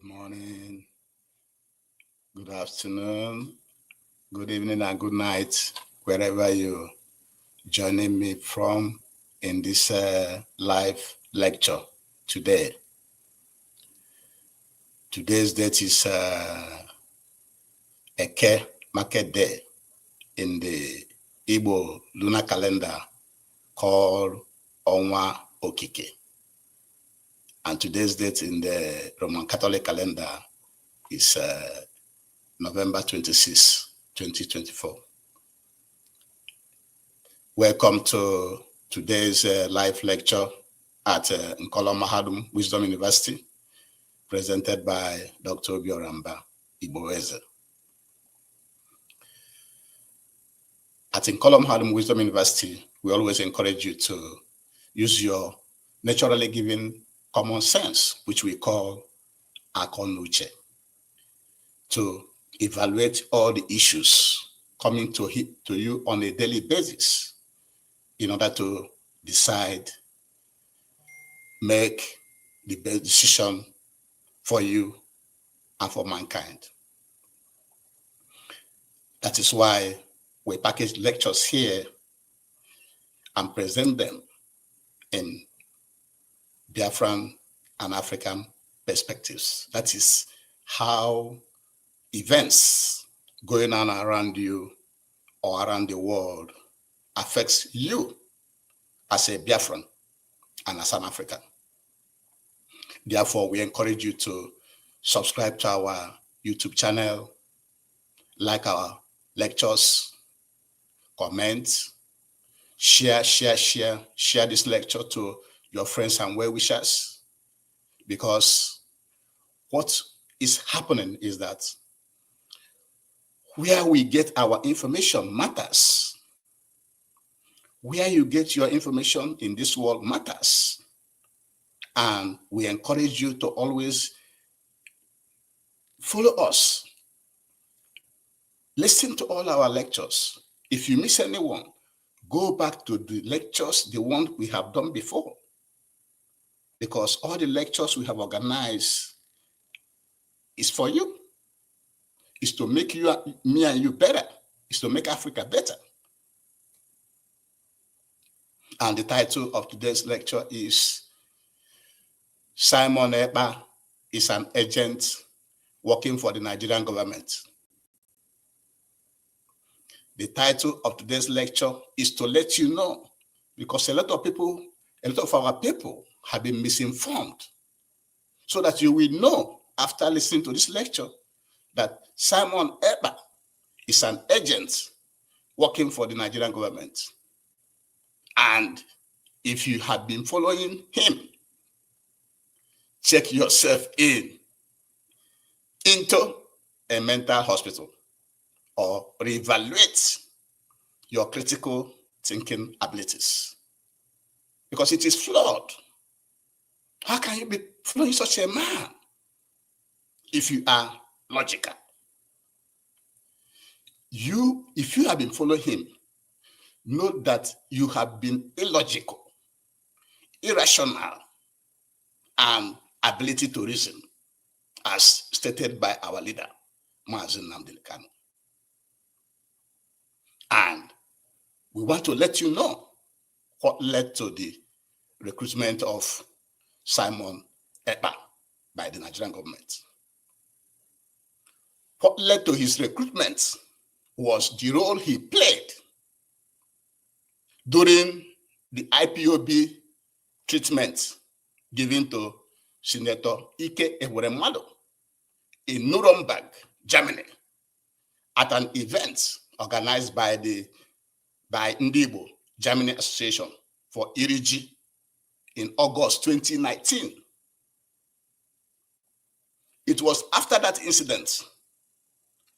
morning, good afternoon, good evening, and good night, wherever you're joining me from in this live lecture today. Today's date is Eke Market Day in the Igbo lunar calendar called Onwa Okike. And today's date in the Roman Catholic calendar is November 26, 2024. Welcome to today's live lecture at Nkola Mahadum Wisdom University, presented by Dr. Obioramba Igboeze. At Nkola Mahadum Wisdom University, we always encourage you to use your naturally given common sense, which we call Akonuche, to evaluate all the issues coming to you on a daily basis in order to decide, make the best decision for you and for mankind. That is why we package lectures here and present them in Biafran and African perspectives. That is how events going on around you or around the world affects you as a Biafran and as an African. Therefore, we encourage you to subscribe to our YouTube channel, like our lectures, comment, share this lecture to your friends and well-wishers, because what is happening is that where we get our information matters. Where you get your information in this world matters. And we encourage you to always follow us. Listen to all our lectures. If you miss anyone, go back to the lectures, the one we have done before. Because all the lectures we have organized is for you. It's to make me and you better. It's to make Africa better. And the title of today's lecture is Simon Ekpa is an agent working for the Nigerian government. The title of today's lecture is to let you know, because a lot of our people have been misinformed, so that you will know after listening to this lecture that Simon Ekpa is an agent working for the Nigerian government. And if you have been following him, check yourself into a mental hospital or reevaluate your critical thinking abilities, because it is flawed. How can you be following such a man if you are logical? If you have been following him, know that you have been illogical, irrational, and ability to reason, as stated by our leader, Mazi Nnamdi Kanu. And we want to let you know what led to the recruitment of Simon Ekpa by the Nigerian government. What led to his recruitment was the role he played during the IPOB treatment given to Senator Ike Ekweremadu in Nuremberg, Germany, at an event organized by Ndibo Germany Association for Iriji in August 2019. It was after that incident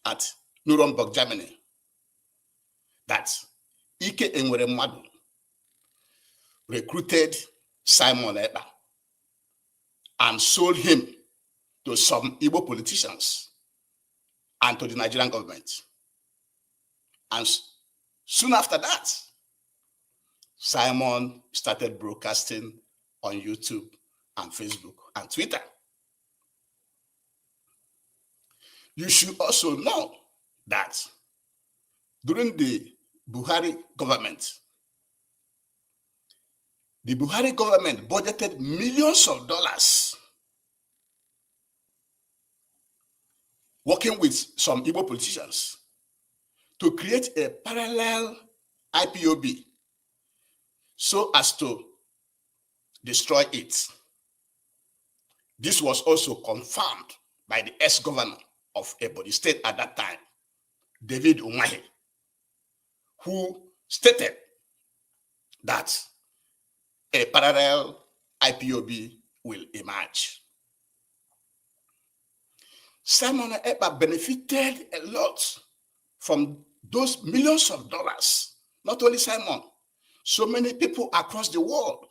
at Nuremberg, Germany, that Ike Ekweremadu recruited Simon Ekpa and sold him to some Igbo politicians and to the Nigerian government. And soon after that, Simon started broadcasting on YouTube and Facebook and Twitter. You should also know that during the Buhari government budgeted millions of dollars working with some Igbo politicians to create a parallel IPOB so as to destroy it. This was also confirmed by the ex-governor of Ebonyi State at that time, David Umahi, who stated that a parallel IPOB will emerge. Simon Ekpa benefited a lot from those millions of dollars. Not only Simon, so many people across the world,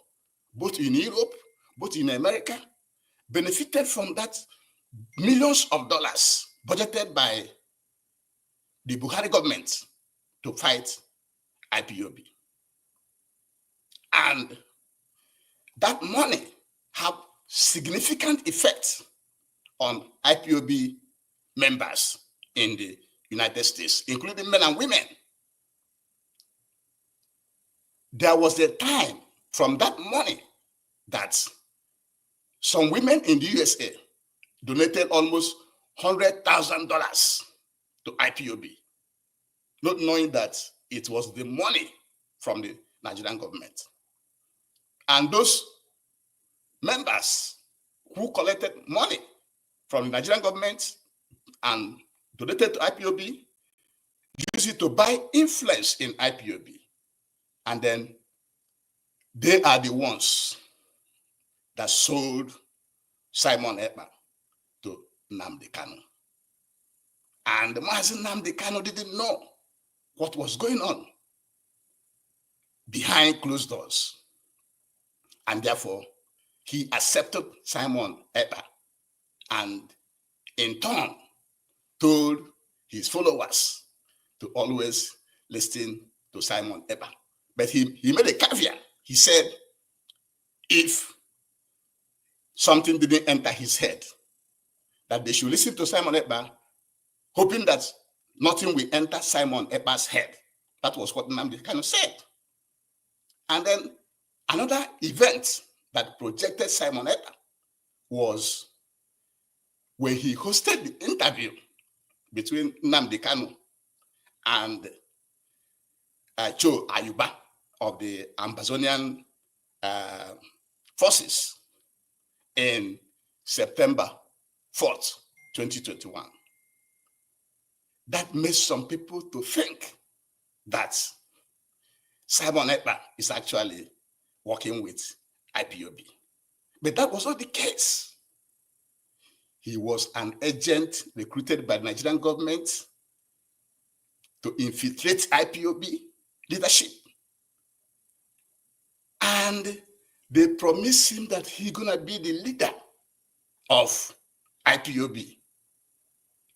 both in Europe, both in America, benefited from that millions of dollars budgeted by the Buhari government to fight IPOB. And that money have significant effect on IPOB members in the United States, including men and women. There was a time from that money that some women in the USA donated almost $100,000 to IPOB, not knowing that it was the money from the Nigerian government. And those members who collected money from the Nigerian government and donated to IPOB use it to buy influence in IPOB. And then they are the ones that sold Simon Ekpa to Nnamdi Kanu. And Mazi Nnamdi Kanu didn't know what was going on behind closed doors. And therefore, he accepted Simon Ekpa and in turn told his followers to always listen to Simon Ekpa. But he made a caveat. He said, if something didn't enter his head, that they should listen to Simon Ekpa, hoping that nothing will enter Simon Ekpa's head. That was what Nnamdi Kanu said. And then another event that projected Simon Ekpa was when he hosted the interview between Nnamdi Kanu and Joe Ayuba of the Amazonian forces in September 4th, 2021. That made some people to think that Simon Ekpa is actually working with IPOB. But that was not the case. He was an agent recruited by the Nigerian government to infiltrate IPOB leadership. And they promised him that he's going to be the leader of IPOB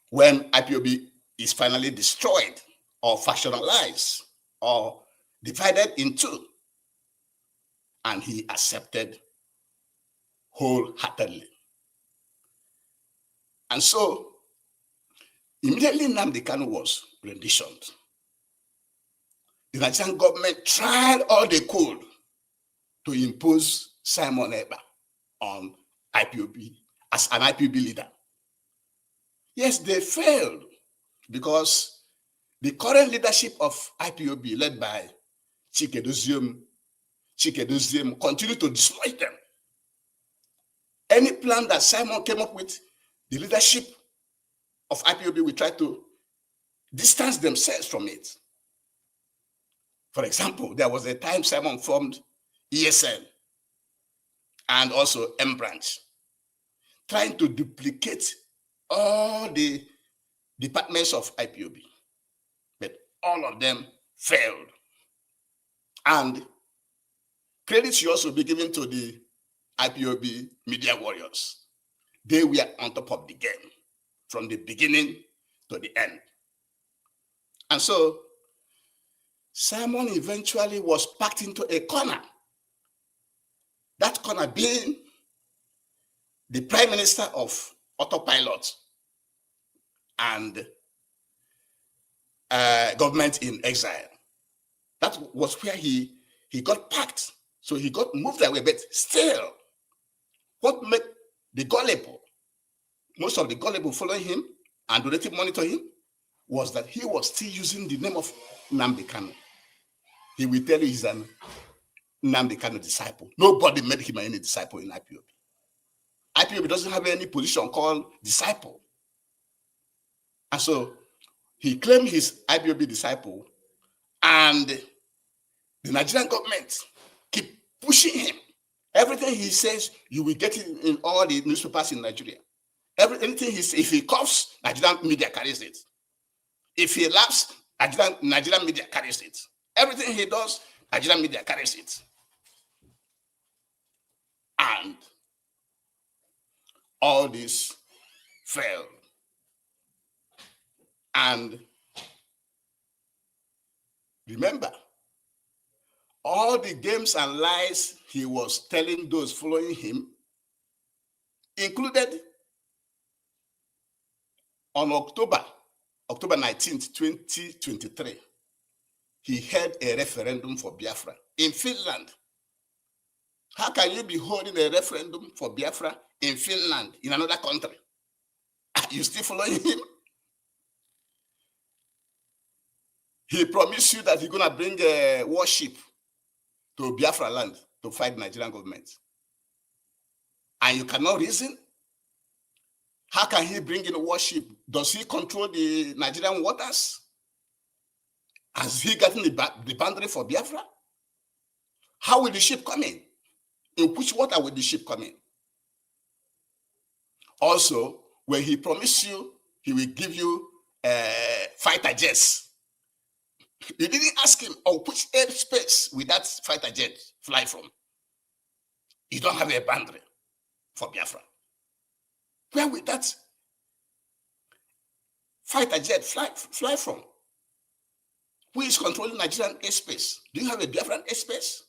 when IPOB is finally destroyed or factionalized or divided in two. And he accepted wholeheartedly. And so, immediately Nnamdi Kanu was renditioned. The Nigerian government tried all they could to impose Simon Ekpa on IPOB as an IPOB leader. Yes, they failed because the current leadership of IPOB, led by Chikedozium, continued to destroy them. Any plan that Simon came up with, the leadership of IPOB will try to distance themselves from it. For example, there was a time Simon formed ESN and also M Branch, trying to duplicate all the departments of IPOB, but all of them failed. And credit should also be given to the IPOB media warriors. They were on top of the game from the beginning to the end. And so Simon eventually was packed into a corner. That corner being the prime minister of autopilot and government in exile. That was where he got packed. So he got moved away. But still, what made the gullible, most of the gullible following him and donating money to him, was that he was still using the name of Nnamdi Kanu. He will tell you he's an Nnamdi Kanu disciple. Nobody made him any disciple in IPOB. IPOB doesn't have any position called disciple. And so he claimed his IPOB disciple, and the Nigerian government keep pushing him. Everything he says, you will get it in all the newspapers in Nigeria. Anything he says, if he coughs, Nigerian media carries it. If he laughs, Nigerian media carries it. Everything he does, Nigerian media carries it. And all this failed. And remember, all the games and lies he was telling those following him included on October 19th, 2023, he held a referendum for Biafra in Finland. How can you be holding a referendum for Biafra in Finland, in another country? Are you still following him? He promised you that he's going to bring a warship to Biafra land to fight the Nigerian government. And you cannot reason? How can he bring in a warship? Does he control the Nigerian waters? Has he gotten the boundary for Biafra? How will the ship come in? In which water will the ship come in? Also, when he promised you, he will give you fighter jets. You didn't ask him, oh, which airspace will that fighter jet fly from? You don't have a boundary for Biafra. Where will that fighter jet fly from? Who is controlling Nigerian airspace? Do you have a Biafran airspace?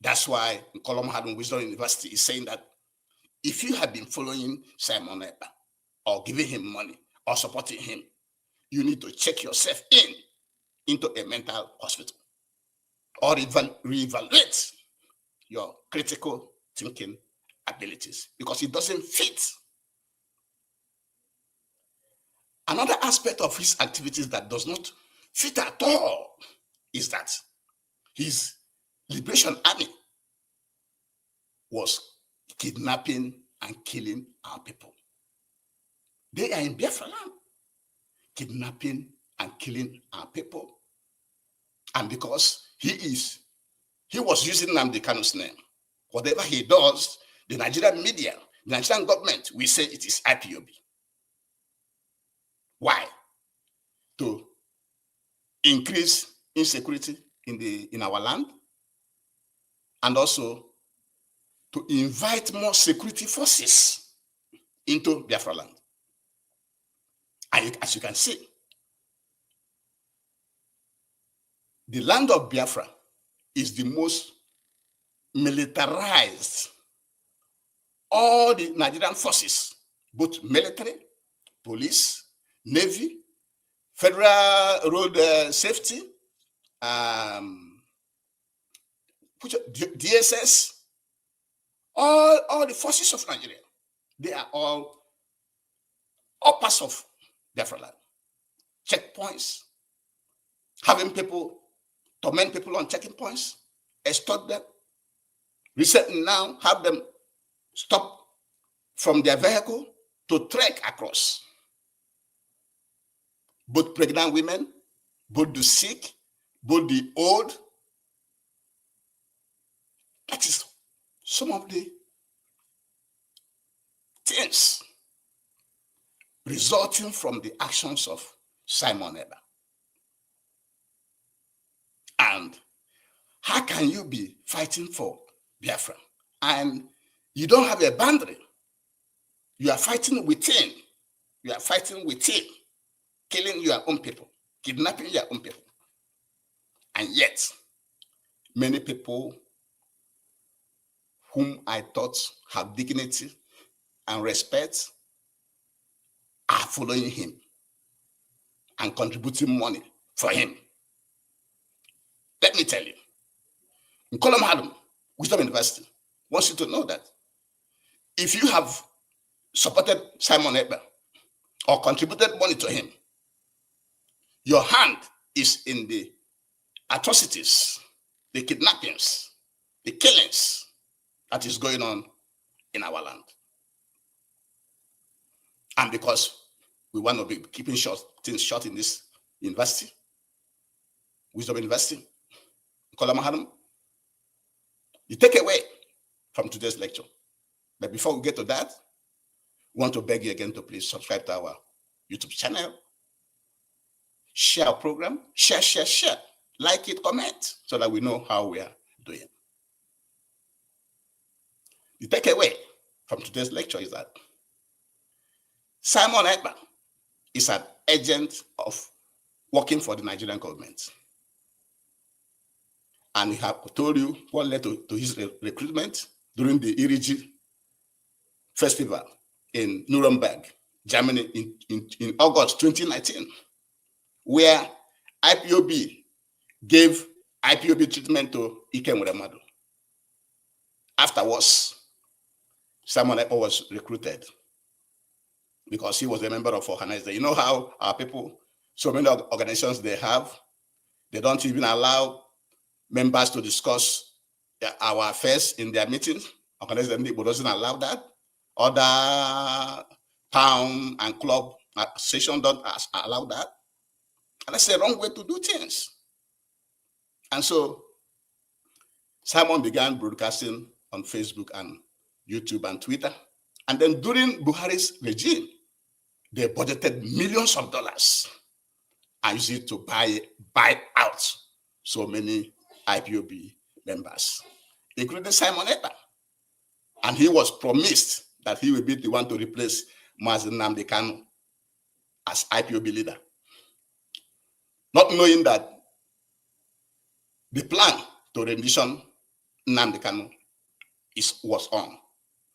That's why Colum Hadun Wisdom University is saying that if you have been following Simon Ekpa or giving him money or supporting him, you need to check yourself into a mental hospital or reevaluate your critical thinking abilities, because it doesn't fit. Another aspect of his activities that does not fit at all is that his liberation army was kidnapping and killing our people. They are in Biafra land, kidnapping and killing our people. And because he was using Nnamdi Kanu's name, whatever he does, the Nigerian media, the Nigerian government will say it is IPOB. Why? To increase insecurity in our land, and also to invite more security forces into Biafra land. And as you can see, the land of Biafra is the most militarized. All the Nigerian forces, both military, police, navy, federal road safety, DSS, all the forces of Nigeria, they are all parts of Biafra land. Checkpoints, having people, torment people on checking points, extort them, recently now have them stop from their vehicle to trek across. Both pregnant women, both the sick, both the old. That is some of the things resulting from the actions of Simon Ekpa. And how can you be fighting for Biafra and you don't have a boundary? You are fighting within. You are fighting within, killing your own people, kidnapping your own people. And yet, many people whom I thought have dignity and respect are following him and contributing money for him. Let me tell you, Nkolam Hadum, Wisdom University, wants you to know that if you have supported Simon Ekpa or contributed money to him, your hand is in the atrocities, the kidnappings, the killings that is going on in our land. And because we want to be keeping things short in this university, Wisdom University, Nkolam Hadum, the takeaway from today's lecture. But before we get to that, we want to beg you again to please subscribe to our YouTube channel, share our program, share, like it, comment, so that we know how we are doing. The takeaway from today's lecture is that Simon Ekpa is an agent of working for the Nigerian government. And we have told you what led to his recruitment during the Irigi Festival in Nuremberg, Germany in August 2019, where IPOB gave IPOB treatment to Ikem Remadu. Afterwards, Simon Ekpa was recruited because he was a member of organization. You know how our people, so many organizations they have, they don't even allow members to discuss our affairs in their meetings. Organization doesn't allow that. Other town and club association don't allow that. And that's the wrong way to do things. And so Simon began broadcasting on Facebook and YouTube and Twitter. And then during Buhari's regime, they budgeted millions of dollars and used it to buy out so many IPOB members, including Simon Ekpa. And he was promised that he will be the one to replace Mazi Nnamdi Kanu as IPOB leader. Not knowing that the plan to rendition Nnamdi Kanu was on.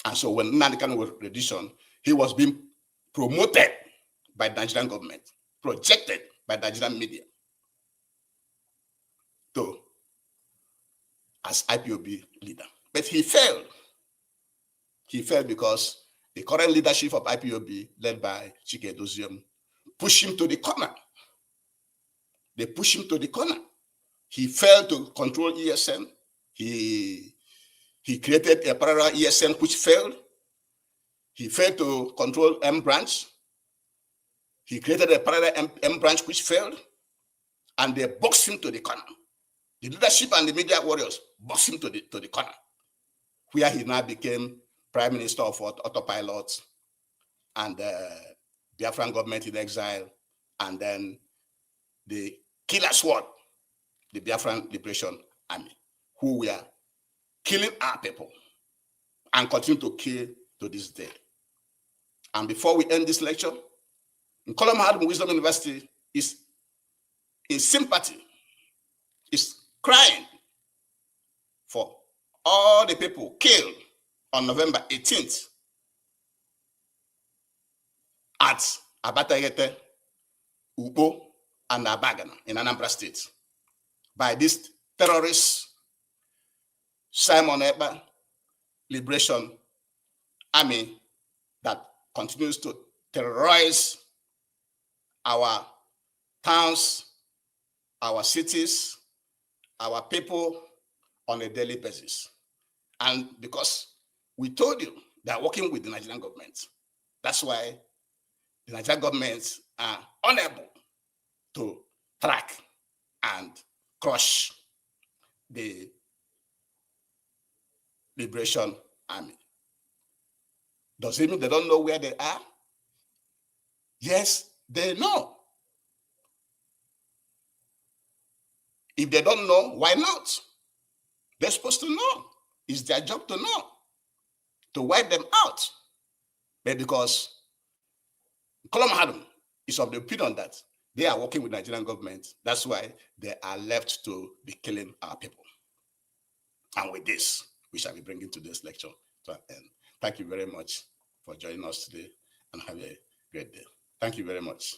And so when Nnamdi Kanu was rendition, he was being promoted by the Nigerian government, projected by the Nigerian media as IPOB leader. But he failed. He failed because the current leadership of IPOB, led by Chike Doziem, pushed him to the corner. They pushed him to the corner. He failed to control ESN. He created a parallel ESN which failed. He failed to control M branch. He created a parallel M branch which failed. And they boxed him to the corner. The leadership and the media warriors boxed him to the corner, where he now became Prime Minister of Autopilot and the Biafran government in exile, and then the killer squad, the Biafran Liberation Army, who were killing our people and continue to kill to this day. And before we end this lecture, Nkolam Hadum Wisdom University is in sympathy, is crying for all the people killed on November 18th at Abatayete, Ubo, and Abagana in Anambra State by this terrorist Simon Ekpa Liberation Army that continues to terrorize our towns, our cities, our people on a daily basis. And because we told you they are working with the Nigerian government, that's why the Nigerian government are unable to track and crush the Liberation Army. Does it mean they don't know where they are? Yes, they know. If they don't know, why not? They're supposed to know. It's their job to know, to wipe them out. But because Nkolam Hadum is of the opinion that they are working with the Nigerian government, that's why they are left to be killing our people. And with this, we shall be bringing today's lecture to an end. Thank you very much for joining us today, and have a great day. Thank you very much.